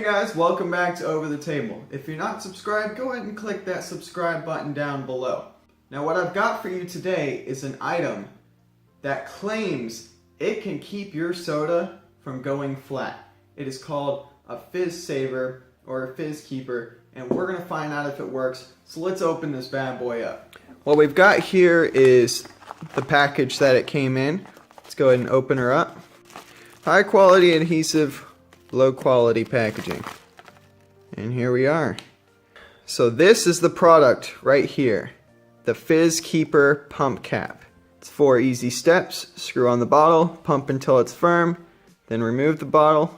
guys, welcome back to Over the Table. If you're not subscribed, go ahead and click that subscribe button down below. Now what I've got for you today is an item that claims it can keep your soda from going flat. It is called a Fizz Saver or a Fizz Keeper, and we're going to find out if it works. So let's open this bad boy up. What we've got here is the package that it came in. Let's go ahead and open her up. High quality adhesive, low quality packaging. And here we are. So this is the product right here. The Fizz Keeper Pump Cap. It's 4 easy steps. Screw on the bottle, pump until it's firm, then remove the bottle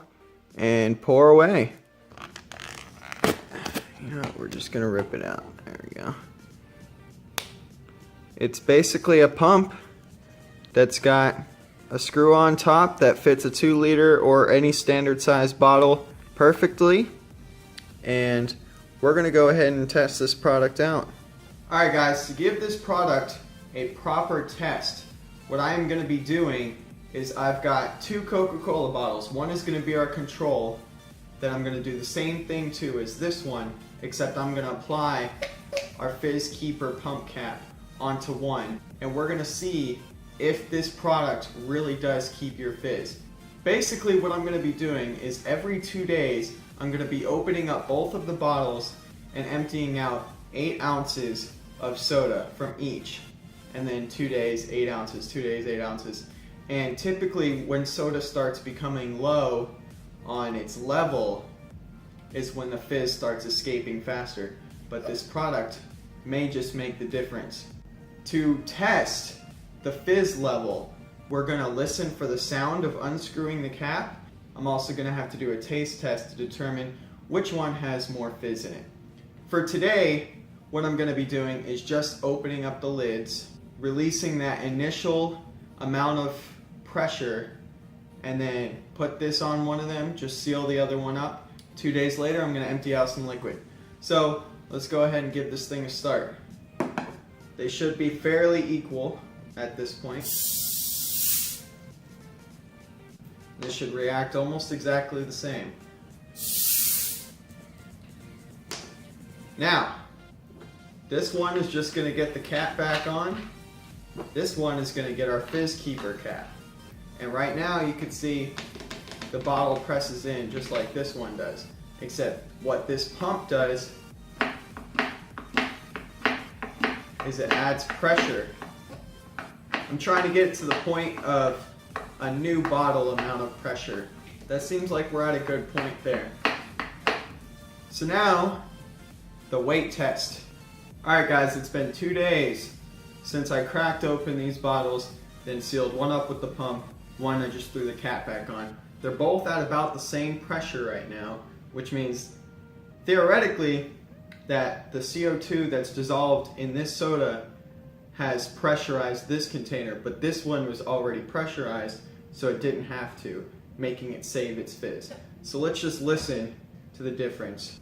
and pour away. You know, we're just gonna rip it out. There we go. It's basically a pump that's got a screw on top that fits a 2-liter or any standard size bottle perfectly. And we're gonna go ahead and test this product out. Alright guys, to give this product a proper test, what I am going to be doing is I've got 2 Coca-Cola bottles. One is going to be our control, then I'm going to do the same thing too as this one, except I'm going to apply our Fizz Keeper pump cap onto one, and we're going to see if this product really does keep your fizz. Basically what I'm going to be doing is every 2 days I'm going to be opening up both of the bottles and emptying out 8 ounces of soda from each, and then 2 days 8 ounces, 2 days 8 ounces. And typically when soda starts becoming low on its level is when the fizz starts escaping faster, but this product may just make the difference. To test the fizz level, we're going to listen for the sound of unscrewing the cap. I'm also going to have to do a taste test to determine which one has more fizz in it. For today, what I'm going to be doing is just opening up the lids, releasing that initial amount of pressure, and then put this on one of them, just seal the other one up. 2 days later, I'm going to empty out some liquid. So let's go ahead and give this thing a start. They should be fairly equal at this point. This should react almost exactly the same. Now, this one is just going to get the cap back on. This one is going to get our Fizz Keeper cap. And right now you can see the bottle presses in just like this one does. Except what this pump does is it adds pressure. I'm trying to get it to the point of a new bottle amount of pressure. That seems like we're at a good point there. So now, the weight test. Alright guys, it's been 2 days since I cracked open these bottles, then sealed one up with the pump, one I just threw the cap back on. They're both at about the same pressure right now, which means theoretically that the CO2 that's dissolved in this soda has pressurized this container, but this one was already pressurized, so it didn't have to, making it save its fizz. So let's just listen to the difference.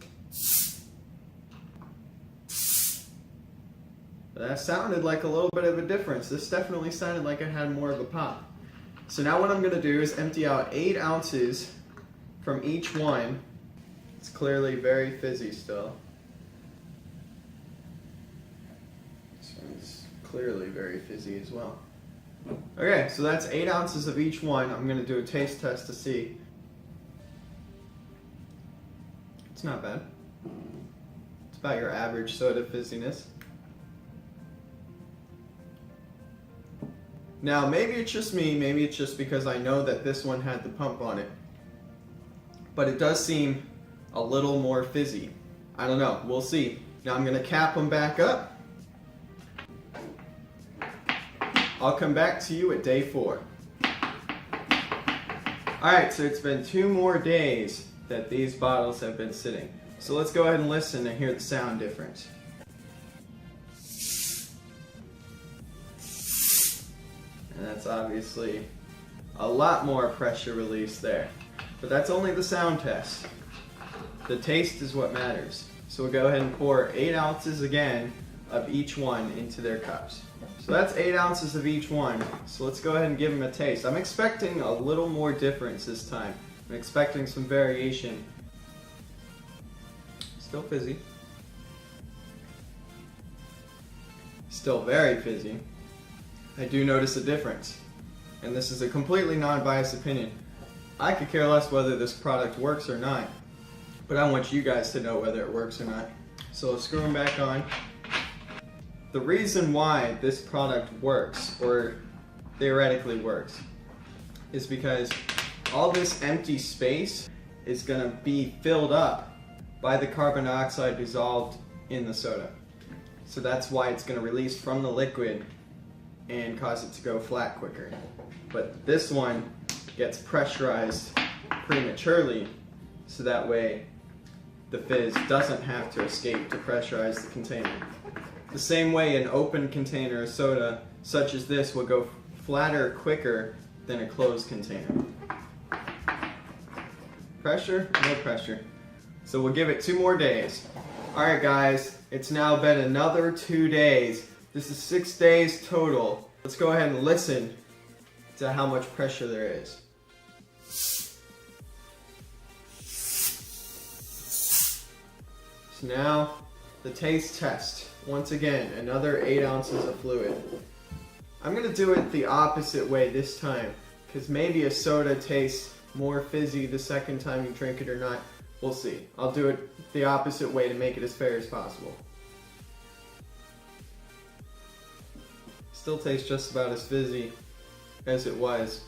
That sounded like a little bit of a difference. This definitely sounded like it had more of a pop. So now what I'm going to do is empty out 8 ounces from each one. It's clearly very fizzy still. This one's clearly very fizzy as well. Okay, so that's 8 ounces of each one. I'm going to do a taste test to see. It's not bad. It's about your average soda fizziness. Now, maybe it's just me, maybe it's just because I know that this one had the pump on it, but it does seem a little more fizzy. I don't know, we'll see. Now I'm going to cap them back up. I'll come back to you at day 4. Alright, so it's been 2 more days that these bottles have been sitting. So let's go ahead and listen and hear the sound difference. And that's obviously a lot more pressure release there. But that's only the sound test. The taste is what matters. So we'll go ahead and pour 8 ounces again of each one into their cups. So that's 8 ounces of each one. So let's go ahead and give them a taste. I'm expecting a little more difference this time. I'm expecting some variation. Still fizzy. Still very fizzy. I do notice a difference. And this is a completely non-biased opinion. I could care less whether this product works or not, but I want you guys to know whether it works or not. So let's screw them back on. The reason why this product works, or theoretically works, is because all this empty space is going to be filled up by the carbon dioxide dissolved in the soda. So that's why it's going to release from the liquid and cause it to go flat quicker. But this one gets pressurized prematurely, so that way the fizz doesn't have to escape to pressurize the container. The same way an open container of soda such as this will go flatter quicker than a closed container. Pressure? No pressure. So we'll give it 2 more days. Alright guys, it's now been another 2 days. This is 6 days total. Let's go ahead and listen to how much pressure there is. So now, the taste test. Once again, another 8 ounces of fluid. I'm going to do it the opposite way this time, because maybe a soda tastes more fizzy the second time you drink it or not. We'll see. I'll do it the opposite way to make it as fair as possible. Still tastes just about as fizzy as it was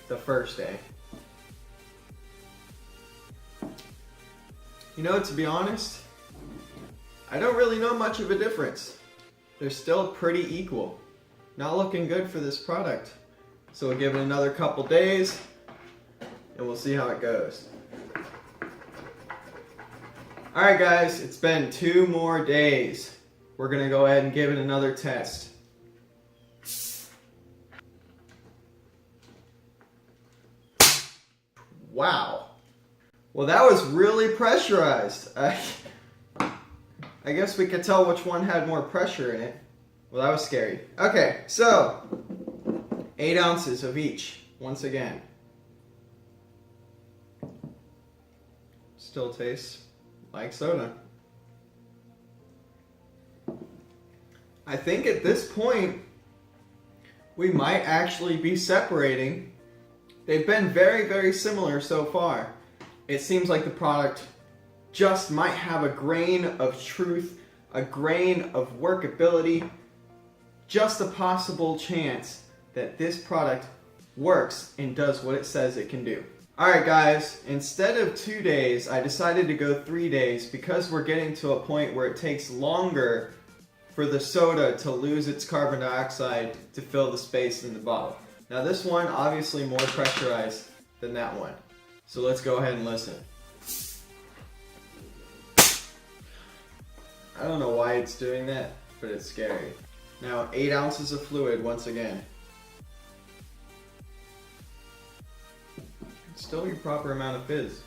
the first day. You know, to be honest, I don't really know much of a difference. They're still pretty equal. Not looking good for this product. So we'll give it another couple days and we'll see how it goes. Alright guys, it's been 2 more days. We're gonna go ahead and give it another test. Wow. Well, that was really pressurized. I guess we could tell which one had more pressure in it. Well, that was scary. Okay, so 8 ounces of each, once again. Still tastes like soda. I think at this point, we might actually be separating. They've been very, very similar so far. It seems like the product just might have a grain of truth, a grain of workability, just a possible chance that this product works and does what it says it can do. Alright guys, instead of 2 days, I decided to go 3 days because we're getting to a point where it takes longer for the soda to lose its carbon dioxide to fill the space in the bottle. Now this one, obviously more pressurized than that one. So let's go ahead and listen. I don't know why it's doing that, but it's scary. Now 8 ounces of fluid once again. Still your proper amount of fizz.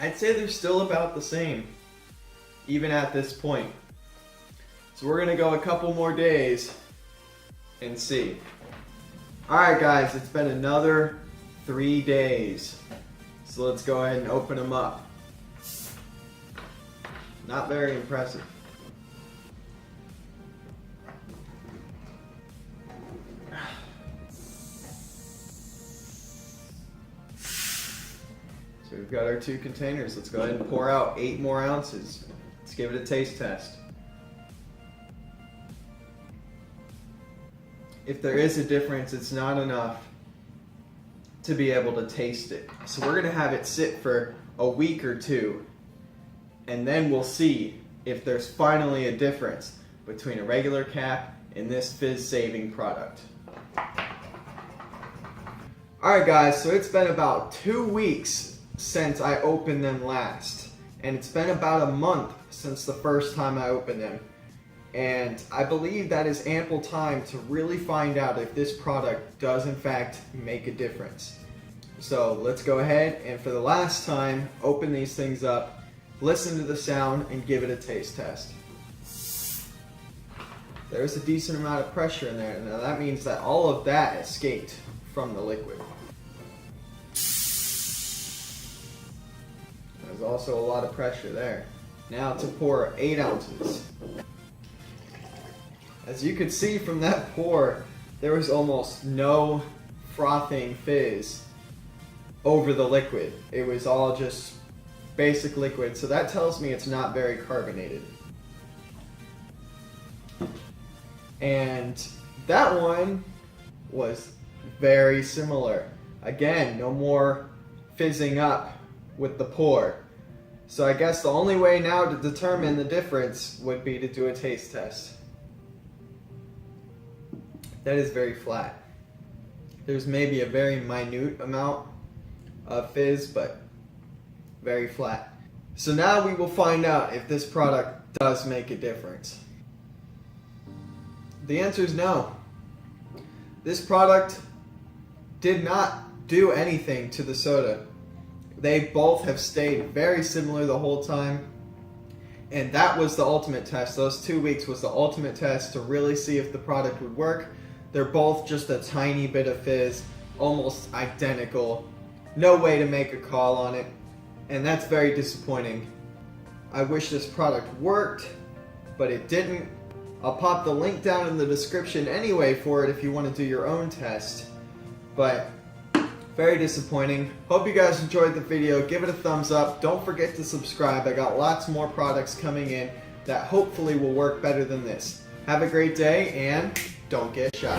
I'd say they're still about the same, even at this point. So we're gonna go a couple more days and see. Alright guys, it's been another 3 days. So let's go ahead and open them up. Not very impressive. So we've got our 2 containers. Let's go ahead and pour out 8 more ounces. Let's give it a taste test. If there is a difference, it's not enough to be able to taste it. So we're gonna have it sit for a week or 2, and then we'll see if there's finally a difference between a regular cap and this fizz-saving product. Alright guys, so it's been about 2 weeks since I opened them last, and it's been about a month since the first time I opened them. And I believe that is ample time to really find out if this product does in fact make a difference. So let's go ahead and for the last time, open these things up, listen to the sound, and give it a taste test. There's a decent amount of pressure in there. Now that means that all of that escaped from the liquid. There's also a lot of pressure there. Now to pour 8 ounces. As you could see from that pour, there was almost no frothing fizz over the liquid. It was all just basic liquid, so that tells me it's not very carbonated. And that one was very similar. Again, no more fizzing up with the pour. So I guess the only way now to determine the difference would be to do a taste test. That is very flat. There's maybe a very minute amount of fizz, but very flat. So now we will find out if this product does make a difference. The answer is no. This product did not do anything to the soda. They both have stayed very similar the whole time. And that was the ultimate test. Those 2 weeks was the ultimate test to really see if the product would work. They're both just a tiny bit of fizz, almost identical. No way to make a call on it. And that's very disappointing. I wish this product worked, but it didn't. I'll pop the link down in the description anyway for it if you want to do your own test. But very disappointing. Hope you guys enjoyed the video. Give it a thumbs up. Don't forget to subscribe. I got lots more products coming in that hopefully will work better than this. Have a great day and don't get shot.